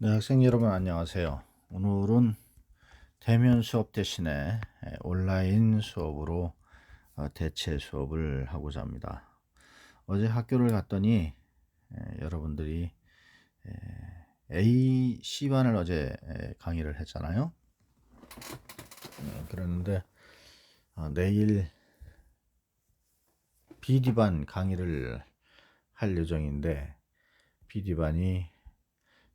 네, 학생 여러분 안녕하세요. 오늘은 대면 수업 대신에 온라인 수업으로 대체 수업을 하고자 합니다. 어제 학교를 갔더니 여러분들이 A, C반을 어제 강의를 했잖아요. 그랬는데 내일 BD반 강의를 할 예정인데 BD반이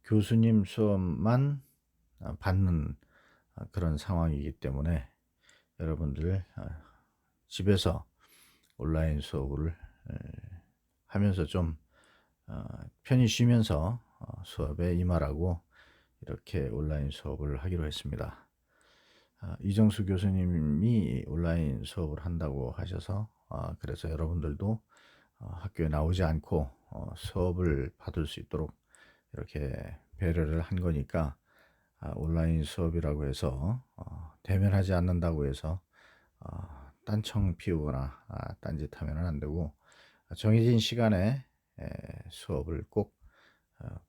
교수님 수업만 받는 그런 상황이기 때문에 여러분들 집에서 온라인 수업을 하면서 좀 편히 쉬면서 수업에 임하라고 이렇게 온라인 수업을 하기로 했습니다. 이정수 교수님이 온라인 수업을 한다고 하셔서 그래서 여러분들도 학교에 나오지 않고 수업을 받을 수 있도록 이렇게 배려를 한 거니까 온라인 수업이라고 해서 대면하지 않는다고 해서 딴청 피우거나 딴짓하면 안 되고 정해진 시간에 수업을 꼭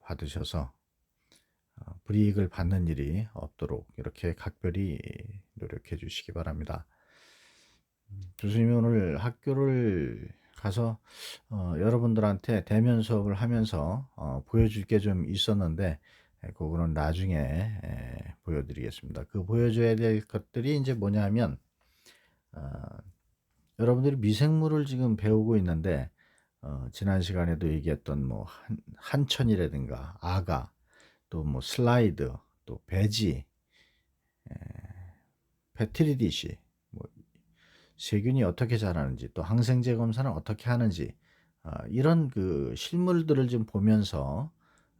받으셔서 불이익을 받는 일이 없도록 이렇게 각별히 노력해 주시기 바랍니다. 교수님이 오늘 학교를 가서 여러분들한테 대면 수업을 하면서 보여줄 게 좀 있었는데 그거는 나중에 보여드리겠습니다. 그 보여줘야 될 것들이 이제 뭐냐면 여러분들이 미생물을 지금 배우고 있는데 지난 시간에도 얘기했던 뭐 한천이라든가 아가 또 뭐 슬라이드 또 배지 페트리디시 뭐 세균이 어떻게 자라는지 또 항생제 검사는 어떻게 하는지 이런 그 실물들을 좀 보면서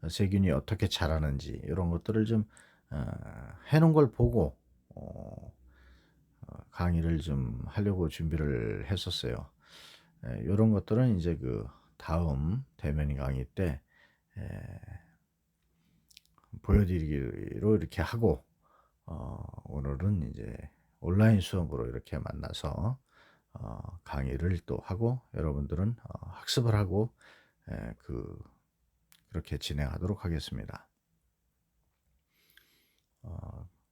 세균이 어떻게 자라는지 이런 것들을 좀 어, 해놓은 걸 보고 강의를 좀 하려고 준비를 했었어요. 이런 것들은 이제 그 다음 대면 강의 때 보여드리기로 이렇게 하고 오늘은 이제 온라인 수업으로 이렇게 만나서 강의를 또 하고 여러분들은 학습을 하고 그렇게 진행하도록 하겠습니다.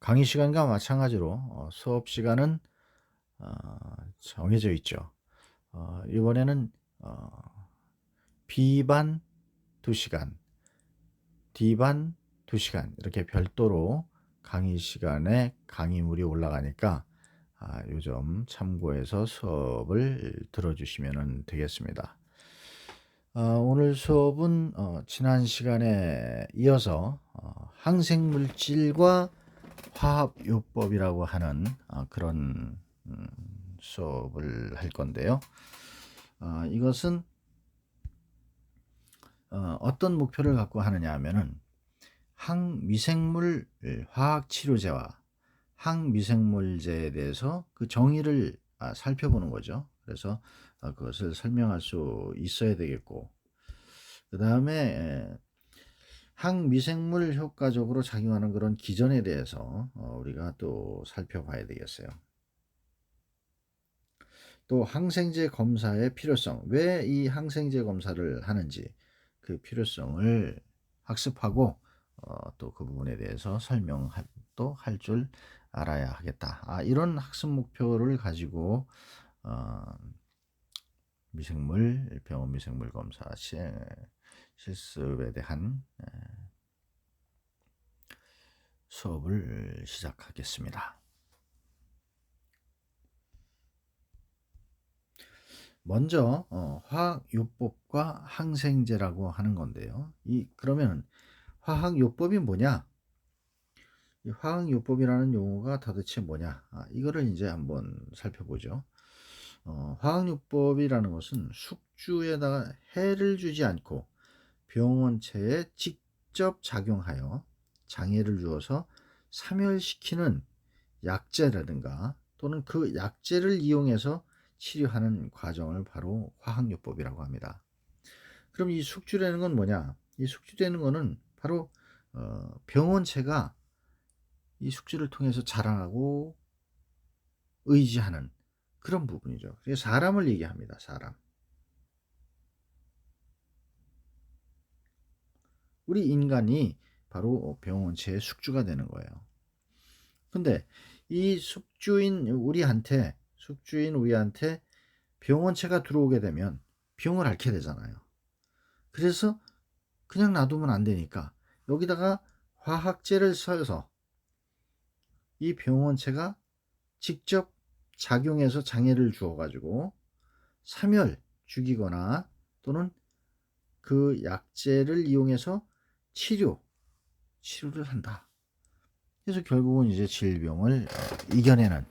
강의 시간과 마찬가지로 수업 시간은 정해져 있죠. 이번에는 B반 2시간, D반 2시간 이렇게 별도로 강의 시간에 강의물이 올라가니까 요점 참고해서 수업을 들어주시면 되겠습니다. 오늘 수업은 지난 시간에 이어서 항생물질과 화합요법이라고 하는 그런 수업을 할 건데요. 이것은 어떤 목표를 갖고 하느냐 하면은 항미생물 화학치료제와 항미생물제에 대해서 그 정의를 살펴보는 거죠. 그래서 그것을 설명할 수 있어야 되겠고 그 다음에 항미생물 효과적으로 작용하는 그런 기전에 대해서 우리가 또 살펴봐야 되겠어요. 또 항생제 검사의 필요성, 왜 이 항생제 검사를 하는지 그 필요성을 학습하고 또 그 부분에 대해서 설명도 할 줄 알아야 하겠다. 이런 학습 목표를 가지고 병원 미생물 검사 실습에 대한 수업을 시작하겠습니다. 먼저 화학요법과 항생제라고 하는 건데요. 그러면 화학요법이 뭐냐? 이 화학요법이라는 용어가 도대체 뭐냐? 이거를 이제 한번 살펴보죠. 화학요법이라는 것은 숙주에다가 해를 주지 않고 병원체에 직접 작용하여 장애를 주어서 사멸시키는 약제라든가 또는 그 약제를 이용해서 치료하는 과정을 바로 화학요법이라고 합니다. 그럼 이 숙주라는 건 뭐냐? 이 숙주라는 거는 바로 병원체가 이 숙주를 통해서 자라나고 의지하는 그런 부분이죠. 그래서 사람을 얘기합니다. 사람. 우리 인간이 바로 병원체의 숙주가 되는 거예요. 근데 이 숙주인 우리한테 병원체가 들어오게 되면 병을 앓게 되잖아요. 그래서 그냥 놔두면 안 되니까 여기다가 화학제를 써서 이 병원체가 직접 작용해서 장애를 주어 가지고 사멸 죽이거나 또는 그 약제를 이용해서 치료를 한다. 그래서 결국은 이제 질병을 이겨내는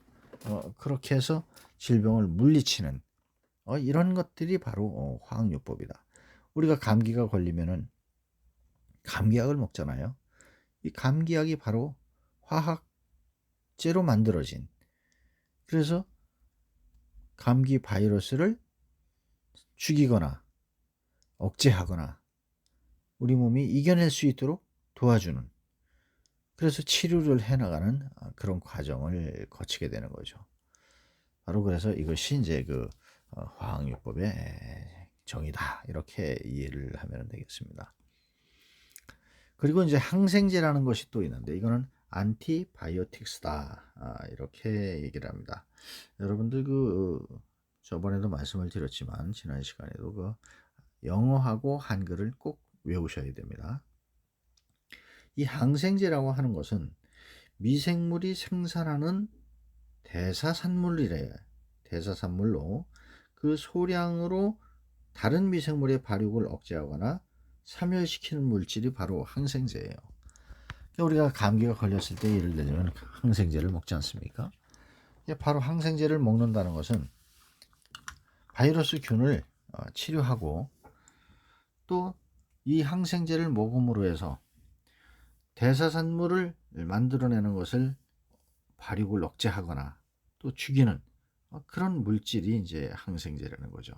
그렇게 해서 질병을 물리치는 이런 것들이 바로 화학요법이다. 우리가 감기가 걸리면은 감기약을 먹잖아요. 이 감기약이 바로 화학제로 만들어진, 그래서 감기 바이러스를 죽이거나 억제하거나 우리 몸이 이겨낼 수 있도록 도와주는, 그래서 치료를 해나가는 그런 과정을 거치게 되는 거죠. 바로 그래서 이것이 이제 그 화학요법의 정의다, 이렇게 이해를 하면 되겠습니다. 그리고 이제 항생제라는 것이 또 있는데 이거는 안티바이오틱스다, 이렇게 얘기를 합니다. 여러분들 저번에도 말씀을 드렸지만 지난 시간에도 영어하고 한글을 꼭 외우셔야 됩니다. 이 항생제라고 하는 것은 미생물이 생산하는 대사산물로 그 소량으로 다른 미생물의 발육을 억제하거나 사멸시키는 물질이 바로 항생제예요. 그러니까 우리가 감기가 걸렸을 때 예를 들면 항생제를 먹지 않습니까? 바로 항생제를 먹는다는 것은 바이러스 균을 치료하고 또 이 항생제를 먹음으로 해서 대사산물을 만들어내는 것을 발육을 억제하거나 또 죽이는 그런 물질이 이제 항생제라는 거죠.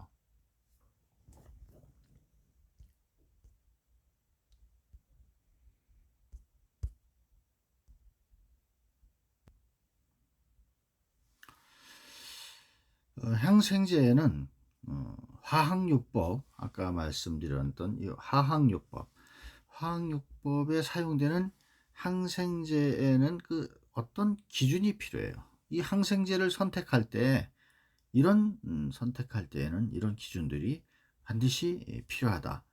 항생제에는 화학요법, 아까 말씀드렸던 이 화학요법에 사용되는 항생제에는 어떤 기준이 필요해요. 이 항생제를 선택할 때 선택할 때에는 이런 기준들이 반드시 필요하다.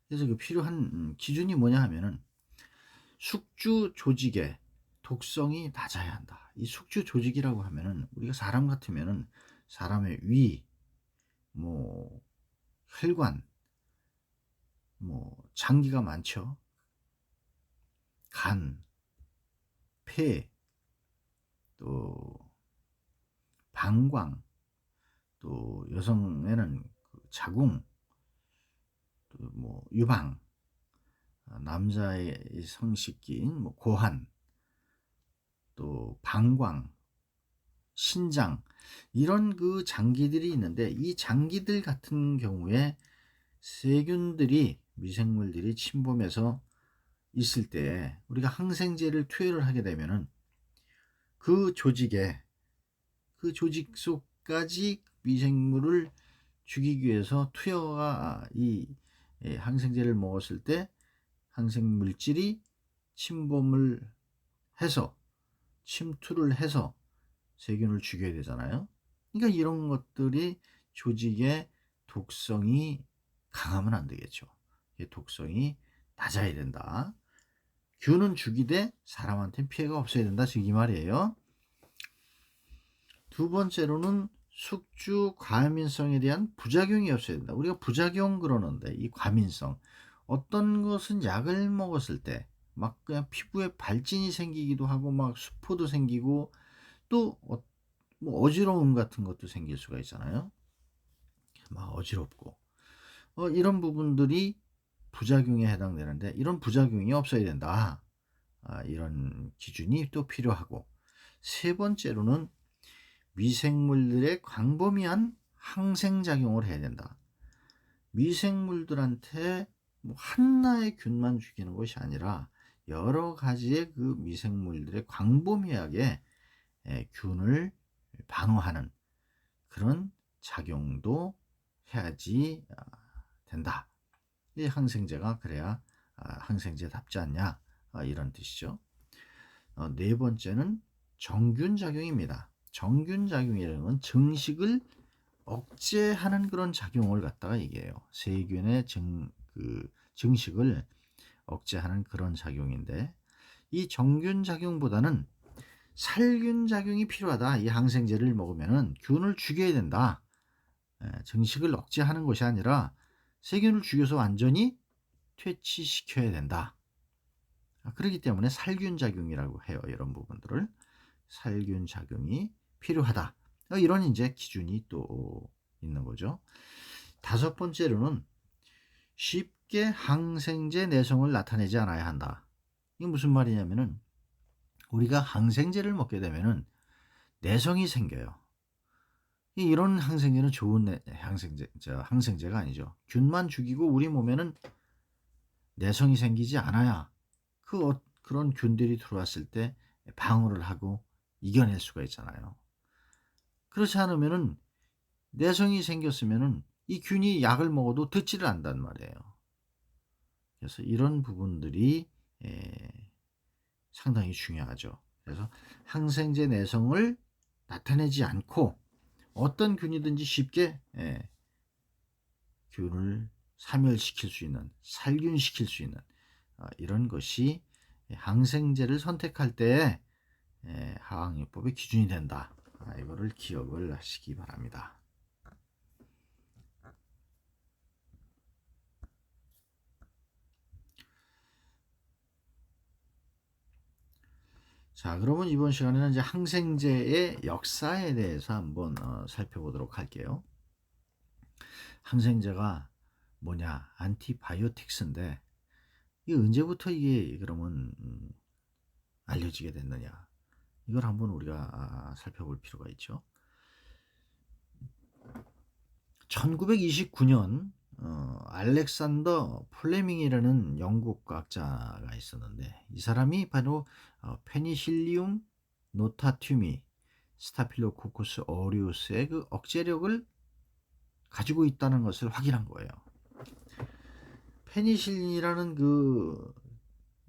그래서 그 필요한 기준이 뭐냐 하면은 숙주 조직의 독성이 낮아야 한다. 이 숙주 조직이라고 하면은 우리가 사람 같으면은 사람의 위, 뭐 혈관, 뭐 장기가 많죠. 간, 폐, 또 방광, 또 여성에는 자궁, 또 뭐 유방, 남자의 성식기인 뭐 고환, 또 방광, 신장, 이런 장기들이 있는데 이 장기들 같은 경우에 세균들이, 미생물들이 침범해서 있을 때 우리가 항생제를 투여를 하게 되면은 그 조직 속까지 미생물을 죽이기 위해서 이 항생제를 먹었을 때 항생물질이 침투를 해서 세균을 죽여야 되잖아요. 그러니까 이런 것들이 조직의 독성이 강하면 안 되겠죠. 독성이 낮아야 된다. 균은 죽이되 사람한테는 피해가 없어야 된다, 즉 이 말이에요. 두 번째로는 숙주 과민성에 대한 부작용이 없어야 된다. 우리가 부작용 그러는데 이 과민성, 어떤 것은 약을 먹었을 때 막 그냥 피부에 발진이 생기기도 하고 막 수포도 생기고 또 뭐 어지러움 같은 것도 생길 수가 있잖아요. 막 어지럽고 이런 부분들이 부작용에 해당되는데 이런 부작용이 없어야 된다. 이런 기준이 또 필요하고, 세 번째로는 미생물들의 광범위한 항생작용을 해야 된다. 미생물들한테 뭐 하나의 균만 죽이는 것이 아니라 여러 가지의 미생물들의 광범위하게 균을 방어하는 그런 작용도 해야지 된다. 이 항생제가 그래야 항생제답지 않냐, 이런 뜻이죠. 네 번째는 정균작용입니다. 정균작용이라는 건 증식을 억제하는 그런 작용을 갖다가 얘기해요. 세균의 증식을 억제하는 그런 작용인데, 이 정균작용보다는 살균작용이 필요하다. 이 항생제를 먹으면은 균을 죽여야 된다. 증식을 억제하는 것이 아니라 세균을 죽여서 완전히 퇴치시켜야 된다. 그렇기 때문에 살균작용이라고 해요. 이런 부분들을 살균작용이 필요하다. 이런 이제 기준이 또 있는 거죠. 다섯 번째로는 쉽게 항생제 내성을 나타내지 않아야 한다. 이게 무슨 말이냐면은 우리가 항생제를 먹게 되면은 내성이 생겨요. 이런 항생제는 좋은 항생제가 아니죠. 균만 죽이고 우리 몸에는 내성이 생기지 않아야 그런 균들이 들어왔을 때 방어를 하고 이겨낼 수가 있잖아요. 그렇지 않으면은 내성이 생겼으면은 이 균이 약을 먹어도 듣지를 않단 말이에요. 그래서 이런 부분들이 상당히 중요하죠. 그래서 항생제 내성을 나타내지 않고 어떤 균이든지 쉽게 균을 사멸시킬 수 있는, 살균시킬 수 있는 이런 것이 항생제를 선택할 때 항항요법의 기준이 된다. 이거를 기억을 하시기 바랍니다. 자, 그러면 이번 시간에는 이제 항생제의 역사에 대해서 한번 살펴보도록 할게요. 항생제가 뭐냐? 안티바이오틱스인데 이게 언제부터 이게 그러면 알려지게 됐느냐? 이걸 한번 우리가 살펴볼 필요가 있죠. 1929년 알렉산더 플레밍이라는 영국 과학자가 있었는데 이 사람이 바로 페니실리움 노타툼이 스타필로코커스 어리우스의 그 억제력을 가지고 있다는 것을 확인한 거예요. 페니실린이라는 그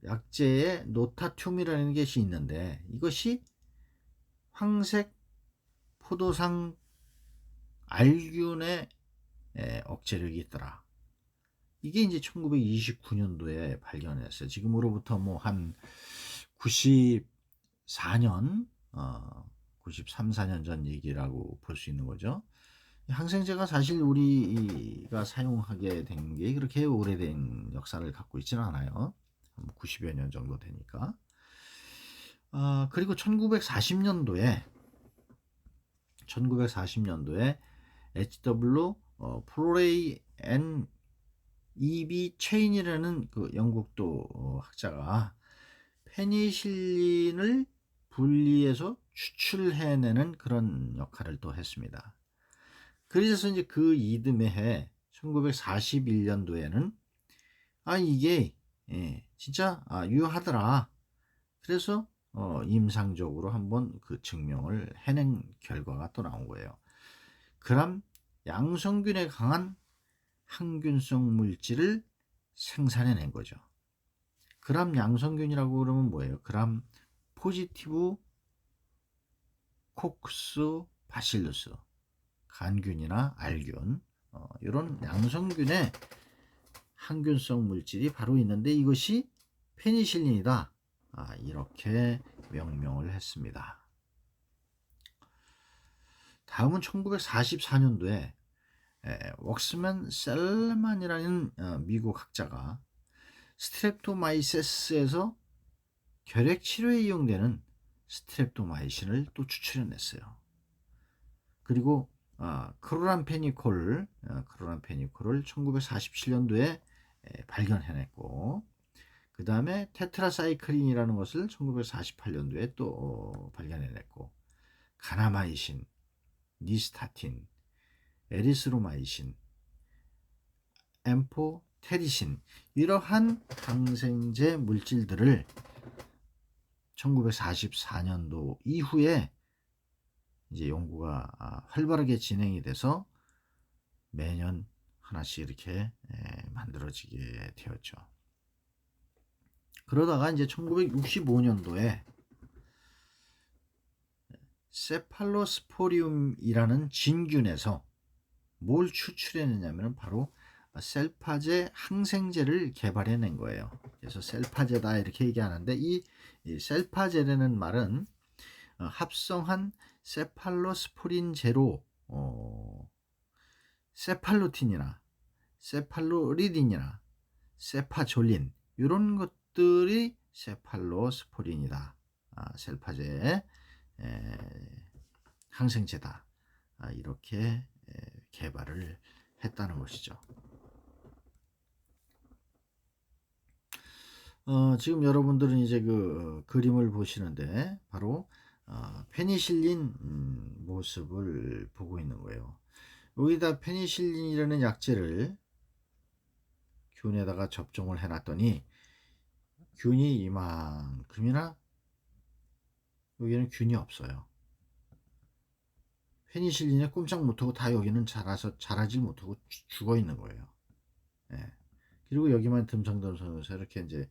약재에 노타툼이라는 것이 있는데 이것이 황색 포도상 알균의 억제력이 있더라. 이게 이제 1929년도에 발견했어요. 지금으로부터 뭐 한 94년, 93, 4년 전 얘기라고 볼 수 있는 거죠. 항생제가 사실 우리가 사용하게 된 게 그렇게 오래된 역사를 갖고 있지는 않아요. 90여 년 정도 되니까. 그리고 1940년도에 HW 프로레이 앤 E.B. 체인이라는 그 영국도 학자가 페니실린을 분리해서 추출해내는 그런 역할을 또 했습니다. 그래서 이제 그 이듬해 해 1941년도에는 이게 진짜 유효하더라. 그래서 임상적으로 한번 그 증명을 해낸 결과가 또 나온 거예요. 그람 양성균에 강한 항균성 물질을 생산해낸 거죠. 그람 양성균이라고 그러면 뭐예요? 그람 포지티브 코크스 바실루스, 간균이나 알균, 이런 양성균의 항균성 물질이 바로 있는데 이것이 페니실린이다. 이렇게 명명을 했습니다. 다음은 1944년도에 웍스맨 셀만이라는 미국 학자가 스트랩토마이세스에서 결핵 치료에 이용되는 스트랩토마이신을 또 추출해냈어요. 그리고 크로람페니콜을 1947년도에 발견해냈고 그 다음에 테트라사이클린이라는 것을 1948년도에 또 발견해냈고 가나마이신, 니스타틴, 에리스로마이신, 엠포테리신 이러한 항생제 물질들을 1944년도 이후에 이제 연구가 활발하게 진행이 돼서 매년 하나씩 이렇게 만들어지게 되었죠. 그러다가 이제 1965년도에 세팔로스포리움이라는 진균에서 뭘 추출해내냐면 바로 셀파제 항생제를 개발해낸 거예요. 그래서 셀파제다 이렇게 얘기하는데 이 셀파제라는 말은 합성한 세팔로스포린제로 세팔루틴이나 세팔루리딘이나 세파졸린 이런 것들이 세팔로스포린이다. 셀파제의 항생제다. 이렇게 개발을 했다는 것이죠. 지금 여러분들은 이제 그 그림을 보시는데 바로 페니실린 모습을 보고 있는 거예요. 여기다 페니실린이라는 약제를 균에다가 접종을 해놨더니 균이 이만큼이나 여기는 균이 없어요. 페니실린에 꼼짝 못하고 다 여기는 자라질 못하고 죽어 있는 거예요. 예. 그리고 여기만 듬성듬성해서 이렇게 이제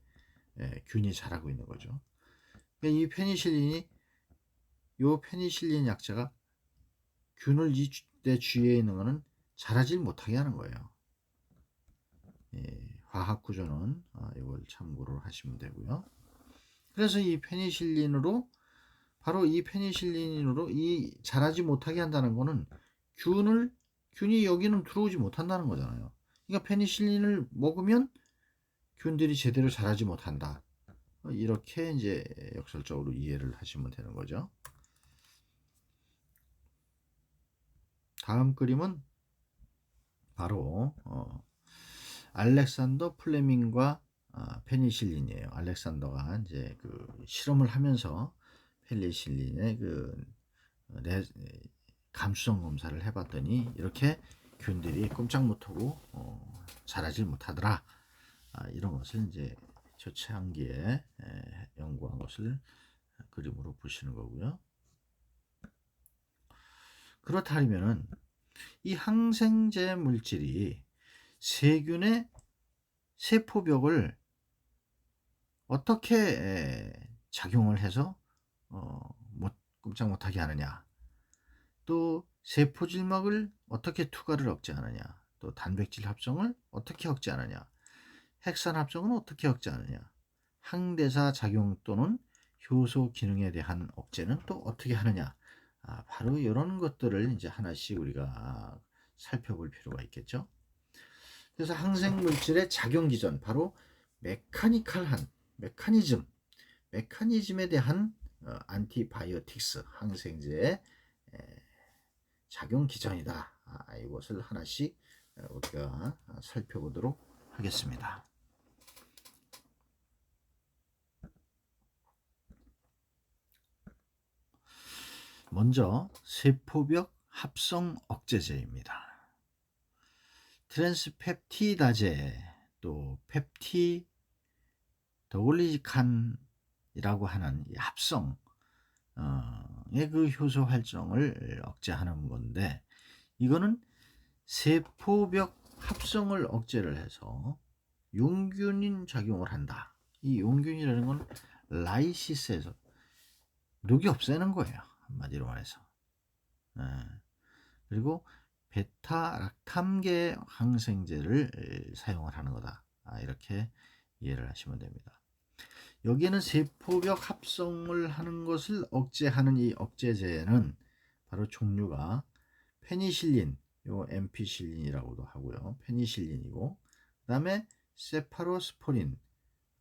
균이 자라고 있는 거죠. 그러니까 이 페니실린이 요 페니실린 약자가 균을 내 주위에 있는 거는 자라질 못하게 하는 거예요. 화학 구조는 이걸 참고로 하시면 되고요. 그래서 이 페니실린으로 바로 이 페니실린으로 이 자라지 못하게 한다는 거는 균이 여기는 들어오지 못한다는 거잖아요. 그러니까 페니실린을 먹으면 균들이 제대로 자라지 못한다. 이렇게 이제 역설적으로 이해를 하시면 되는 거죠. 다음 그림은 바로 알렉산더 플레밍과 페니실린이에요. 알렉산더가 이제 그 실험을 하면서 페니실린의 그 감수성 검사를 해봤더니 이렇게 균들이 꼼짝 못하고 자라질 못하더라. 이런 것을 이제 초창기에 연구한 것을 그림으로 보시는 거고요. 그렇다면 이 항생제 물질이 세균의 세포벽을 어떻게 작용을 해서 꼼짝 못하게 하느냐, 또 세포질막을 어떻게 투과를 억제하느냐, 또 단백질 합성을 어떻게 억제하느냐, 핵산 합성은 어떻게 억제하느냐, 항대사 작용 또는 효소 기능에 대한 억제는 또 어떻게 하느냐, 바로 이런 것들을 이제 하나씩 우리가 살펴볼 필요가 있겠죠. 그래서 항생물질의 작용 기전, 바로 메커니즘에 대한 안티바이오틱스, 항생제의 작용 기전이다. 이것을 하나씩 우리가 살펴보도록 하겠습니다. 먼저 세포벽 합성 억제제입니다. 트랜스펩티다제, 또 펩티도글리칸이라고 하는 합성의 그 효소 활성을 억제하는 건데, 이거는 세포벽 합성을 억제를 해서 용균인 작용을 한다. 이 용균이라는 건 라이시스에서 녹이 없애는 거예요. 한마디로 말해서. 그리고 베타락탐계 항생제를 사용을 하는 거다. 이렇게 이해를 하시면 됩니다. 여기에는 세포벽 합성을 하는 것을 억제하는 이 억제제는 바로 종류가 페니실린, 요 엠피실린이라고도 하고요. 페니실린이고, 그 다음에 세파로스포린, 그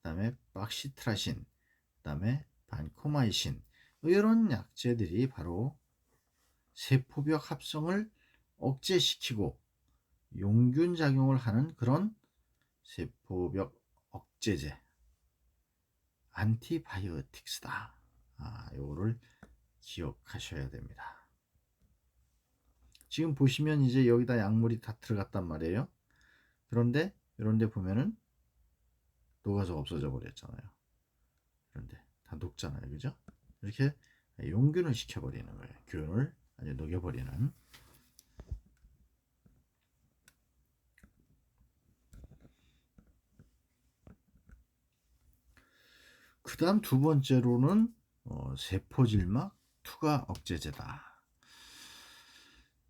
다음에 박시트라신, 그 다음에 반코마이신, 이런 약제들이 바로 세포벽 합성을 억제시키고 용균 작용을 하는 그런 세포벽 억제제, 안티바이오틱스다. 요거를 기억하셔야 됩니다. 지금 보시면 이제 여기다 약물이 다 들어갔단 말이에요. 그런데 이런 데 보면은 녹아서 없어져 버렸잖아요. 그런데 다 녹잖아요. 그죠? 이렇게 용균을 시켜버리는 거예요. 균을 아주 녹여버리는. 그다음 두 번째로는 세포질막 투과 억제제다.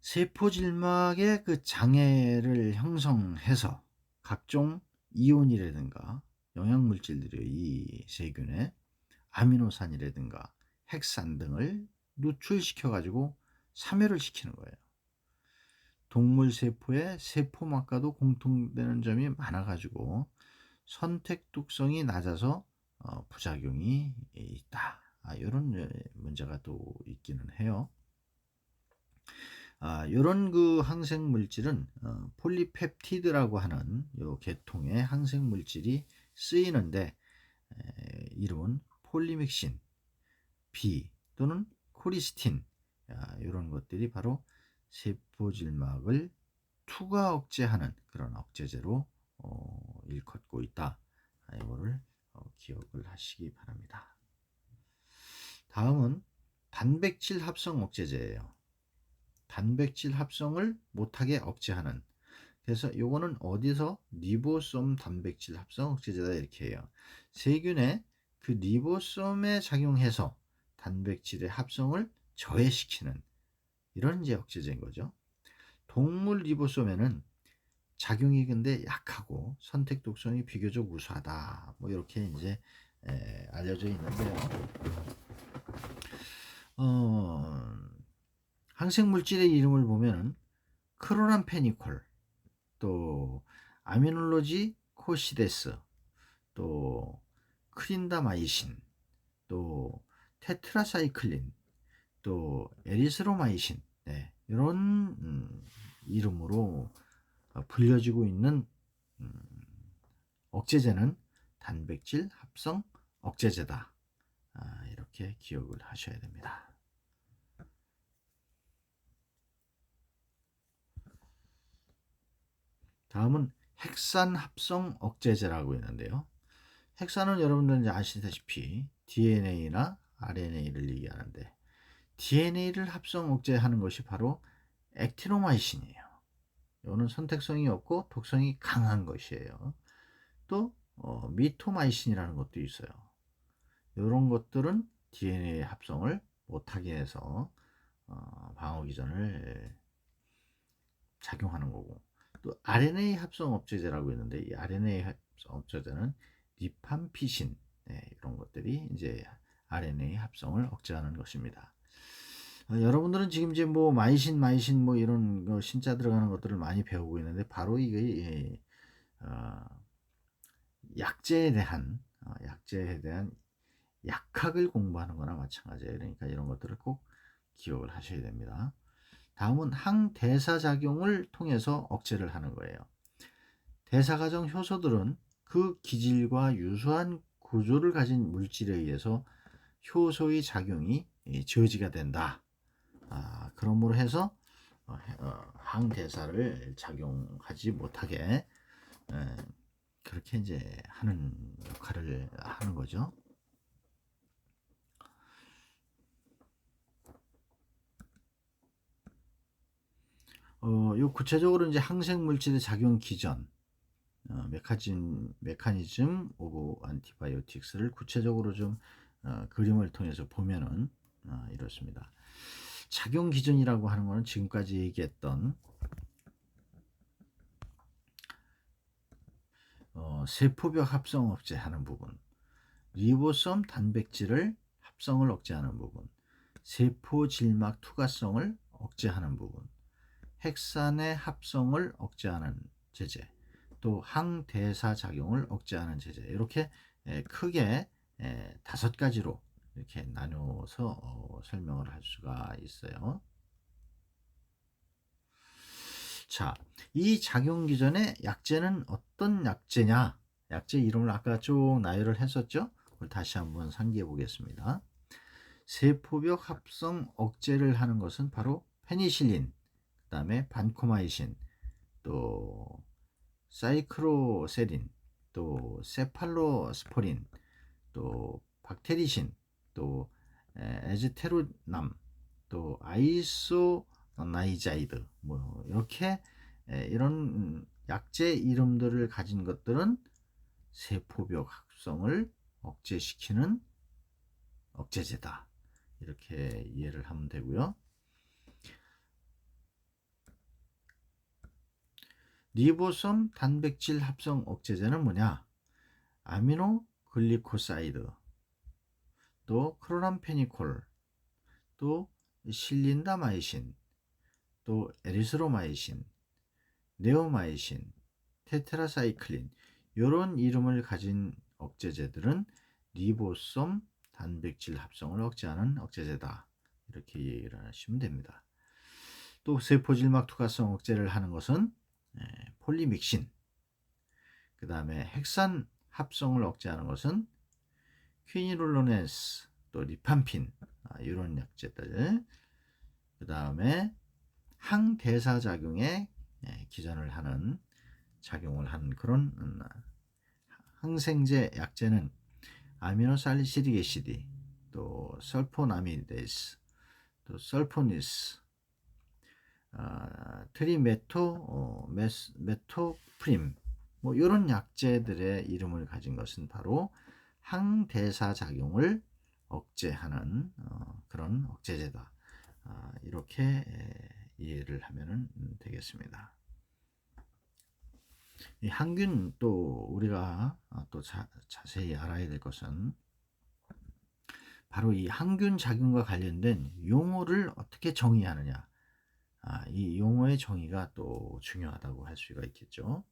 세포질막의 그 장애를 형성해서 각종 이온이라든가 영양물질들이 이 세균에 아미노산이라든가 핵산 등을 누출시켜 가지고 사멸을 시키는 거예요. 동물 세포의 세포막과도 공통되는 점이 많아 가지고 선택독성이 낮아서 부작용이 있다. 요런 문제가 또 있기는 해요. 요런 그 항생 물질은 폴리펩티드라고 하는 요 계통의 항생 물질이 쓰이는데 이름은 폴리믹신, B 또는 코리스틴, 요런 것들이 바로 세포질막을 투과 억제하는 그런 억제제로 일컫고 있다. 이거를 기억을 하시기 바랍니다. 다음은 단백질 합성 억제제예요. 단백질 합성을 못하게 억제하는. 그래서 요거는 어디서 리보솜 단백질 합성 억제제다 이렇게 해요. 세균의 그 리보솜에 작용해서 단백질의 합성을 저해시키는 이런 이제 억제제인 거죠. 동물 리보솜에는 작용이 근데 약하고 선택 독성이 비교적 우수하다. 뭐 이렇게 이제 알려져 있는데요. 항생 물질의 이름을 보면은 크로람페니콜, 또 아미놀로지 코시데스, 또 크린다마이신, 또 테트라사이클린, 또 에리스로마이신, 이런 이름으로 불려지고 있는 억제제는 단백질 합성 억제제다. 이렇게 기억을 하셔야 됩니다. 다음은 핵산 합성 억제제라고 있는데요. 핵산은 여러분들 이제 아시다시피 DNA나 RNA를 얘기하는데 DNA를 합성 억제하는 것이 바로 액티노마이신이에요. 이거는 선택성이 없고 독성이 강한 것이에요. 또 미토마이신이라는 것도 있어요. 이런 것들은 DNA 합성을 못하게 해서 방어기전을 작용하는 거고, 또 RNA 합성 업체제라고 있는데 이 RNA 합성 업체제는 리팜피신, 이런 것들이 이제 RNA 합성을 억제하는 것입니다. 여러분들은 지금 이제 뭐 마이신 뭐 이런 거 신자 들어가는 것들을 많이 배우고 있는데 바로 이게 약제에 대한 약학을 공부하는 거나 마찬가지예요. 그러니까 이런 것들을 꼭 기억을 하셔야 됩니다. 다음은 항대사작용을 통해서 억제를 하는 거예요. 대사과정 효소들은 그 기질과 유사한 구조를 가진 물질에 의해서 효소의 작용이 저지가 된다. 그러므로 해서 항대사를 작용하지 못하게 그렇게 이제 하는 역할을 하는 거죠. 요 구체적으로 이제 항생 물질의 작용 기전, 메커니즘 오브 안티바이오틱스를 구체적으로 좀 그림을 통해서 보면은 이렇습니다. 작용 기전이라고 하는 것은 지금까지 얘기했던 세포벽 합성 억제하는 부분, 리보솜 단백질을 합성을 억제하는 부분, 세포 질막 투과성을 억제하는 부분, 핵산의 합성을 억제하는 제제, 또 항대사 작용을 억제하는 제제, 이렇게 크게 5가지로 이렇게 나누어서 설명을 할 수가 있어요. 자, 이 작용 기전의 약제는 어떤 약제냐? 약제 이름을 아까 쭉 나열을 했었죠? 그걸 다시 한번 상기해 보겠습니다. 세포벽 합성 억제를 하는 것은 바로 페니실린, 그 다음에 반코마이신, 또 사이클로세린, 또 세팔로스포린, 또 박테리신, 또 에즈테로남, 또 아이소나이자이드, 뭐 이렇게 이런 약제 이름들을 가진 것들은 세포벽 합성을 억제시키는 억제제다. 이렇게 이해를 하면 되고요. 리보솜 단백질 합성 억제제는 뭐냐? 아미노 글리코사이드, 또 크로람페니콜, 또 실린다마이신, 또 에리스로마이신, 네오마이신, 테트라사이클린, 이런 이름을 가진 억제제들은 리보솜 단백질 합성을 억제하는 억제제다. 이렇게 얘기를 하시면 됩니다. 또 세포질막 투과성 억제를 하는 것은 폴리믹신, 그 다음에 핵산 합성을 억제하는 것은 퀴니룰로네스, 또 리팜핀, 이런 약제들, 그 다음에 항대사작용에 작용을 하는 그런 항생제 약제는 아미노살리시릭 애시드, 또 설포나미데스, 또 설포니스, 메토프림, 뭐 이런 약제들의 이름을 가진 것은 바로 항대사 작용을 억제하는 그런 억제제다. 이렇게 이해를 하면 되겠습니다. 이 항균, 또 우리가 또 자세히 알아야 될 것은 바로 이 항균 작용과 관련된 용어를 어떻게 정의하느냐. 이 용어의 정의가 또 중요하다고 할 수가 있겠죠.